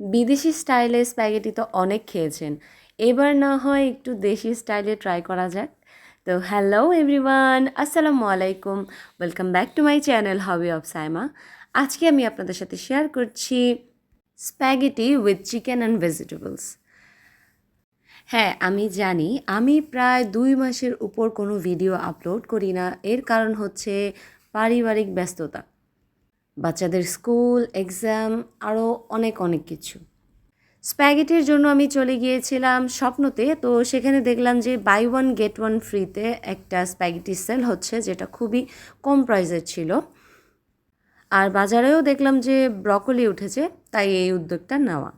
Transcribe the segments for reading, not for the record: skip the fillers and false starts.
বিদেশি স্টাইলে স্প্যাগেটি তো অনেক খেয়েছেন, এবার না হয় একটু দেশি স্টাইলে ট্রাই করা যাক। তো হ্যালো এভরিওয়ান, আসসালামু আলাইকুম, welcome back to my channel hobby of Saima. আজকে আমি আপনাদের সাথে শেয়ার করছি spaghetti with chicken and vegetables. হ্যাঁ, আমি জানি আমি প্রায় 2 মাসের উপর কোনো ভিডিও আপলোড করি না। এর কারণ হচ্ছে পারিবারিক ব্যস্ততা, বাচ্চাদের স্কুল, এক্সাম, আরও অনেক অনেক কিছু। স্প্যাগেটির জন্য আমি চলে গিয়েছিলাম স্বপ্নতে। তো সেখানে দেখলাম যে বাই ওয়ান গেট ওয়ান ফ্রিতে একটা স্প্যাগেটি সেল হচ্ছে, যেটা খুবই কম প্রাইসের ছিল। আর বাজারেও দেখলাম যে ব্রকলি উঠেছে, তাই এই উদ্যোগটা নেওয়া।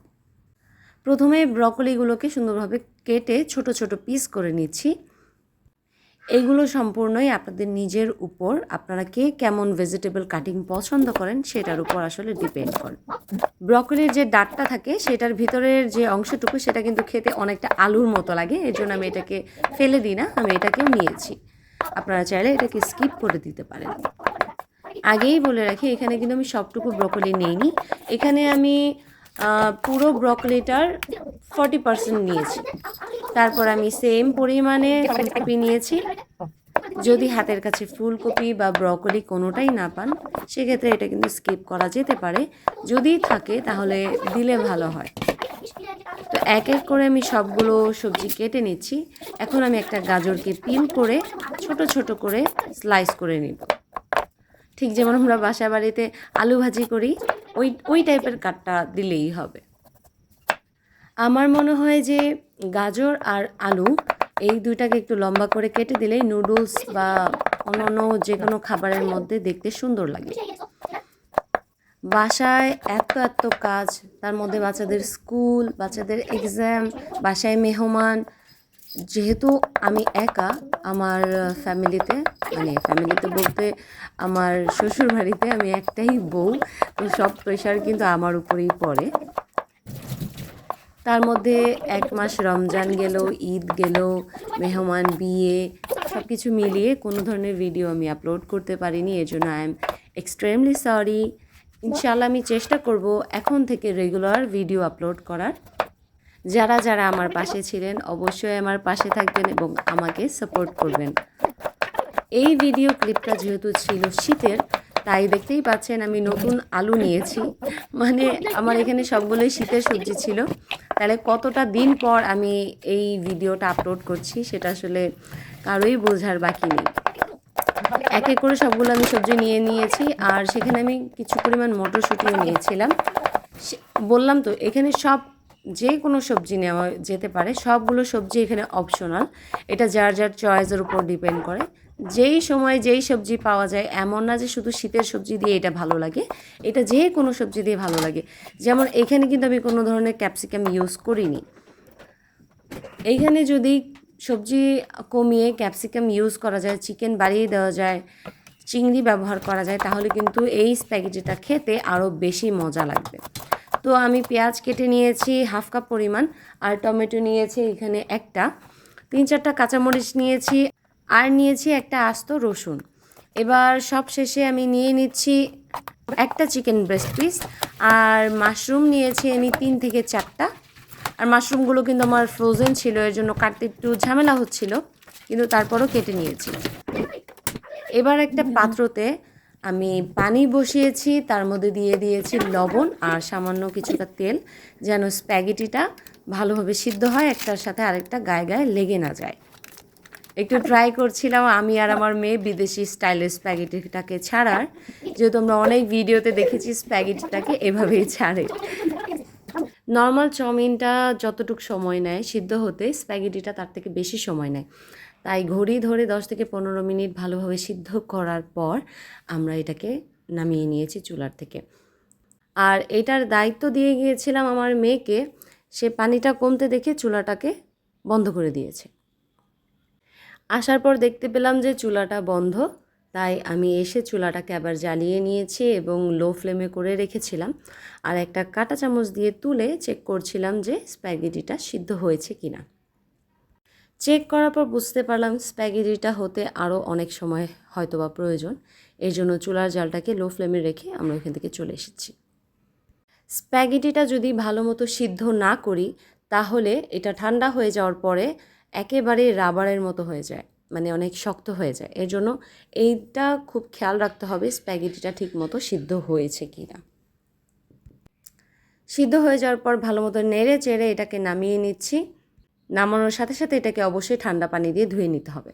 প্রথমে ব্রকলিগুলোকে সুন্দরভাবে কেটে ছোট ছোট পিস করে নিচ্ছি। এগুলো সম্পূর্ণই আপনাদের নিজের উপর, আপনারা কে কেমন ভেজিটেবল কাটিং পছন্দ করেন সেটার উপর আসলে ডিপেন্ড করে। ব্রকলির যে ডাঁটটা থাকে সেটার ভিতরের যে অংশটুকু, সেটা কিন্তু খেতে অনেকটা আলুর মতো লাগে, এর জন্য আমি এটাকে ফেলে দিই না, আমি এটাকেও নিয়েছি। আপনারা চাইলে এটাকে স্কিপ করে দিতে পারেন। আগেই বলে রাখি, এখানে কিন্তু আমি সবটুকু ব্রকলি নিইনি। এখানে আমি পুরো ব্রকলিটার 40% নিয়েছি। তারপর আমি সেম পরিমাণে ফুলকপি নিয়েছি। যদি হাতের কাছে ফুলকপি বা ব্রকলি কোনোটাই না পান, সেক্ষেত্রে এটা কিন্তু স্কিপ করা যেতে পারে। যদি থাকে তাহলে দিলে ভালো হয়। তো এক এক করে আমি সবগুলো সবজি কেটে নিচ্ছি। এখন আমি একটা গাজরকে পিল করে ছোট ছোট করে স্লাইস করে নিব। ঠিক যেমন আমরা বাসা বাড়িতে আলু ভাজি করি, ওই ওই টাইপের কাটটা দিলেই হবে। আমার মনে হয় যে গাজর আর আলু এই দুইটাকে একটু লম্বা করে কেটে দিলেই নুডলস বা অন্যান্য যে কোনো খাবারের মধ্যে দেখতে সুন্দর লাগে। বাসায় এত এত কাজ, তার মধ্যে বাচ্চাদের স্কুল, বাচ্চাদের এক্সাম, বাসায় মেহমান। যেহেতু আমি একা আমার ফ্যামিলিতে, মানে ফ্যামিলিতে বলতে আমার শ্বশুর বাড়িতে আমি একটাই বউ, তো সব প্রেশার কিন্তু আমার উপরেই পড়ে। তার মধ্যে 1 মাস রমজান গেল, ঈদ গেল, মেহমান, বিয়ে, সব কিছু মিলিয়ে কোনো ধরনের ভিডিও আমি আপলোড করতে পারিনি। এর জন্য আই এম এক্সট্রিমলি সরি। ইনশাআল্লাহ আমি চেষ্টা করব এখন থেকে রেগুলার ভিডিও আপলোড করার। যারা যারা আমার পাশে ছিলেন অবশ্যই আমার পাশে থাকবেন এবং আমাকে সাপোর্ট করবেন। এই ভিডিও ক্লিপটা যেহেতু ছিল শীতের, তাই দেখতেই পাচ্ছেন আমি নতুন আলু নিয়েছি। মানে আমার এখানে সবগুলোই শীতের সবজি ছিল। তাহলে কতটা দিন পর আমি এই ভিডিওটা আপলোড করছি সেটা আসলে কারোই বোঝার বাকি নেই। এক এক করে সবগুলো আমি সবজি নিয়ে নিয়েছি, আর সেখানে আমি কিছু পরিমাণ মটরশুঁটিও নিয়েছিলাম। বললাম তো এখানে সব যে কোনো সবজি নেওয়া যেতে পারে, সবগুলো সবজি এখানে অপশনাল। এটা যার যার চয়েসের উপর ডিপেন্ড করে। যেই সময় যেই সবজি পাওয়া যায় এমন না যে শুধু শীতের সবজি দিয়ে এটা ভালো লাগে, এটা যে কোনো সবজি দিয়ে ভালো লাগে। যেমন এখানে কিন্তু আমি কোনো ধরনের ক্যাপসিকাম ইউজ করিনি। এইখানে যদি সবজি কমিয়ে ক্যাপসিকাম ইউজ করা যায়, চিকেন বাড়িয়ে দেওয়া যায়, চিংড়ি ব্যবহার করা যায়, তাহলে কিন্তু এই স্প্যাগেটিটা খেতে আরও বেশি মজা লাগবে। তো আমি পেঁয়াজ কেটে নিয়েছি 1/2 কাপ পরিমাণ, আর টমেটো নিয়েছি এখানে একটা, 3-4টা কাঁচামরিচ নিয়েছি, আর নিয়েছি একটা আস্ত রসুন। এবার সব শেষে আমি নিয়ে নিচ্ছি একটা চিকেন ব্রেস্ট পিস, আর মাশরুম নিয়েছি আমি 3 থেকে 4টা। আর মাশরুমগুলো কিন্তু আমার ফ্রোজেন ছিল, এর জন্য কাটতে একটু ঝামেলা হচ্ছিল, কিন্তু তারপরও কেটে নিয়েছি। এবার একটা পাত্রতে আমি পানি বসিয়েছি, তার মধ্যে দিয়ে দিয়েছি লবণ আর সামান্য কিছুটা তেল, যেন স্প্যাগেটিটা ভালোভাবে সিদ্ধ হয়, একটার সাথে আরেকটা গায়ে গায়ে লেগে না যায়। একটু ট্রাই করছিলাম আমি আর আমার মেয়ে বিদেশি স্টাইলের স্প্যাগেটিটাকে ছাড়ার, যেহেতু আমরা অনেক ভিডিওতে দেখেছি স্প্যাগেটিটাকে এভাবেই ছাড়ে। নর্মাল চাউমিনটা যতটুকু সময় নেয় সিদ্ধ হতে, স্প্যাগেটিটা তার থেকে বেশি সময় নেয়। তাই ঘড়ি ধরে 10 থেকে 15 মিনিট ভালোভাবে সিদ্ধ করার পর আমরা এটাকে নামিয়ে নিয়েছি চুলার থেকে। আর এটার দায়িত্ব দিয়ে গিয়েছিলাম আমার মেয়েকে, সে পানিটা কমতে দেখে চুলাটাকে বন্ধ করে দিয়েছে। আসার পর দেখতে পেলাম যে চুলাটা বন্ধ, তাই আমি এসে চুলাটাকে আবার জ্বালিয়ে নিয়েছি এবং লো ফ্লেমে করে রেখেছিলাম। আর একটা কাঁটা চামচ দিয়ে তুলে চেক করছিলাম যে স্প্যাগেটিটা সিদ্ধ হয়েছে কিনা। চেক করার পর বুঝতে পারলাম স্প্যাগেটিটা হতে আরও অনেক সময় হয়তোবা প্রয়োজন। এর জন্য চুলার জালটাকে লো ফ্লেমে রেখে আমরা ওইখান থেকে চলে এসেছি। স্প্যাগেটিটা যদি ভালো মতো সিদ্ধ না করি তাহলে এটা ঠান্ডা হয়ে যাওয়ার পরে একেবারে রাবারের মতো হয়ে যায়, মানে অনেক শক্ত হয়ে যায়। এর জন্য এইটা খুব খেয়াল রাখতে হবে স্প্যাগেটিটা ঠিক মতো সিদ্ধ হয়েছে কি না। সিদ্ধ হয়ে যাওয়ার পর ভালো মতো নেড়ে চেড়ে এটাকে নামিয়ে নিচ্ছি। নামানোর সাথে সাথে এটাকে অবশ্যই ঠান্ডা পানি দিয়ে ধুয়ে নিতে হবে।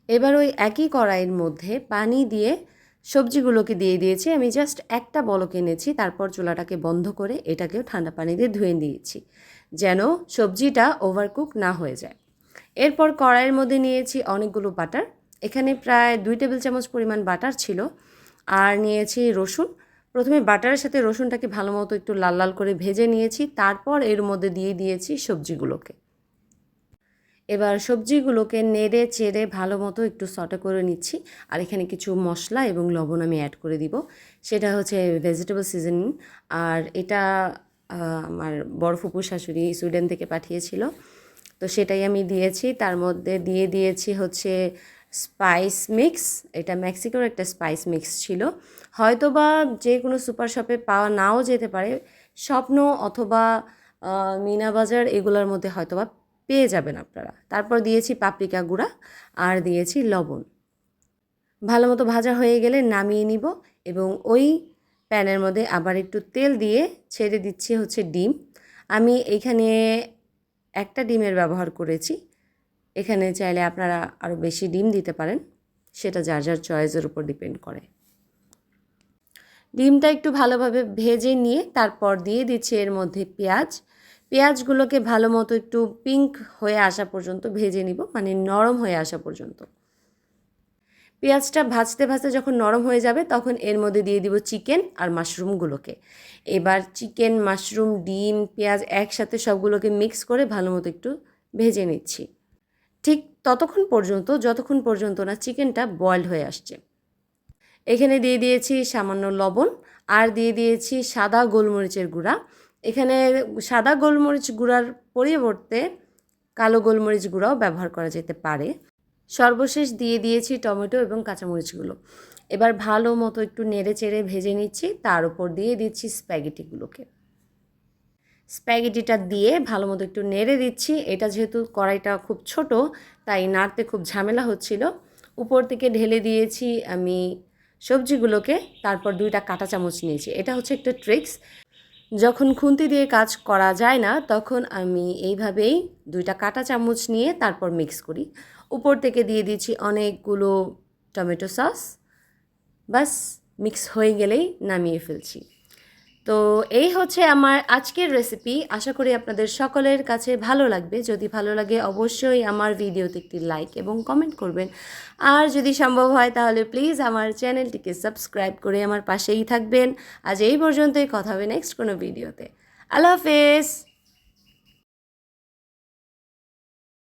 এবার ওই একই কড়াইয়ের মধ্যে পানি দিয়ে সবজিগুলোকে দিয়ে দিয়েছি। আমি জাস্ট একটা বলক এনেছি, তারপর চুলাটাকে বন্ধ করে এটাকেও ঠান্ডা পানি দিয়ে ধুয়ে দিয়েছি যেন সবজিটা ওভারকুক না হয়ে যায়। এরপর কড়াইয়ের মধ্যে নিয়েছি অনেকগুলো বাটার। এখানে প্রায় 2 টেবিল চামচ পরিমাণ বাটার ছিল। আর নিয়েছি রসুন। প্রথমে বাটারের সাথে রসুনটাকে ভালো মতো একটু লাল লাল করে ভেজে নিয়েছি, তারপর এর মধ্যে দিয়ে দিয়েছি সবজিগুলোকে। এবার সবজিগুলোকে নেড়ে চেড়ে ভালো মতো একটু সটে করে নিচ্ছি। আর এখানে কিছু মশলা এবং লবণ আমি অ্যাড করে দিব, সেটা হচ্ছে ভেজিটেবল সিজনিং। আর এটা আমার বড় ফুপু শাশুড়ি সুইডেন থেকে পাঠিয়েছিল, তো সেটাই আমি দিয়েছি। তার মধ্যে দিয়ে দিয়েছি হচ্ছে স্পাইস মিক্স। এটা মেক্সিকোর একটা স্পাইস মিক্স ছিল, হয়তো বা যে কোনো সুপার শপে পাওয়া নাও যেতে পারে। স্বপ্ন অথবা মিনা বাজার এগুলোর মধ্যে হয়তো বা পেয়ে যাবেন আপনারা। তারপর দিয়েছি পাপরিকা গুঁড়া আর দিয়েছি লবণ। ভালো মতো ভাজা হয়ে গেলে নামিয়ে নিব এবং ওই প্যানের মধ্যে আবার একটু তেল দিয়ে ছেড়ে দিচ্ছি হচ্ছে ডিম। আমি এখানে একটা ডিমের ব্যবহার করেছি। এখানে চাইলে আপনারা আরও বেশি ডিম দিতে পারেন, সেটা যার যার চয়েসের উপর ডিপেন্ড করে। ডিমটা একটু ভালোভাবে ভেজে নিয়ে তারপর দিয়ে দিচ্ছি এর মধ্যে পেঁয়াজগুলোকে ভালো মতো একটু পিঙ্ক হয়ে আসা পর্যন্ত ভেজে নিব, মানে নরম হয়ে আসা পর্যন্ত। পেঁয়াজটা ভাজতে ভাজতে যখন নরম হয়ে যাবে তখন এর মধ্যে দিয়ে দিব চিকেন আর মাশরুমগুলোকে। এবার চিকেন, মাশরুম, ডিম, পেঁয়াজ একসাথে সবগুলোকে মিক্স করে ভালো মতো একটু ভেজে নিচ্ছি, ঠিক ততক্ষণ পর্যন্ত যতক্ষণ পর্যন্ত না চিকেনটা বয়েলড হয়ে আসছে। এখানে দিয়ে দিয়েছি সামান্য লবণ আর দিয়ে দিয়েছি সাদা গোলমরিচের গুঁড়া। এখানে সাদা গোলমরিচ গুঁড়ার পরিবর্তে কালো গোলমরিচ গুঁড়াও ব্যবহার করা যেতে পারে। সর্বশেষ দিয়ে দিয়েছি টমেটো এবং কাঁচামরিচগুলো। এবার ভালো মতো একটু নেড়ে চেড়ে ভেজে নিচ্ছি, তার উপর দিয়ে দিচ্ছি স্প্যাগেটিগুলোকে। স্প্যাগেটিটা দিয়ে ভালো মতো একটু নেড়ে দিচ্ছি। এটা যেহেতু কড়াইটা খুব ছোট তাই নাড়তে খুব ঝামেলা হচ্ছিল। উপর থেকে ঢেলে দিয়েছি আমি সবজিগুলোকে, তারপর 2টা কাঁটা চামচ নিয়েছি। এটা হচ্ছে একটা ট্রিক্স, যখন খুন্তি দিয়ে কাজ করা যায় না তখন আমি এইভাবেই 2টা কাঁটা চামচ নিয়ে তারপর মিক্স করি। উপর থেকে দিয়ে দিচ্ছি অনেকগুলো টমেটো সস। বাস মিক্স হয়ে গেলেই নামিয়ে ফেলছি। তো এই হচ্ছে আমার আজকের রেসিপি। আশা করি আপনাদের সকলের কাছে ভালো লাগবে। যদি ভালো লাগে অবশ্যই আমার ভিডিওতে একটি লাইক এবং কমেন্ট করবেন। আর যদি সম্ভব হয় তাহলে প্লিজ আমার চ্যানেলটিকে সাবস্ক্রাইব করে আমার পাশেই থাকবেন। আজ এই পর্যন্তই, কথা হবে নেক্সট কোনো ভিডিওতে। আল্লাহ হাফেজ।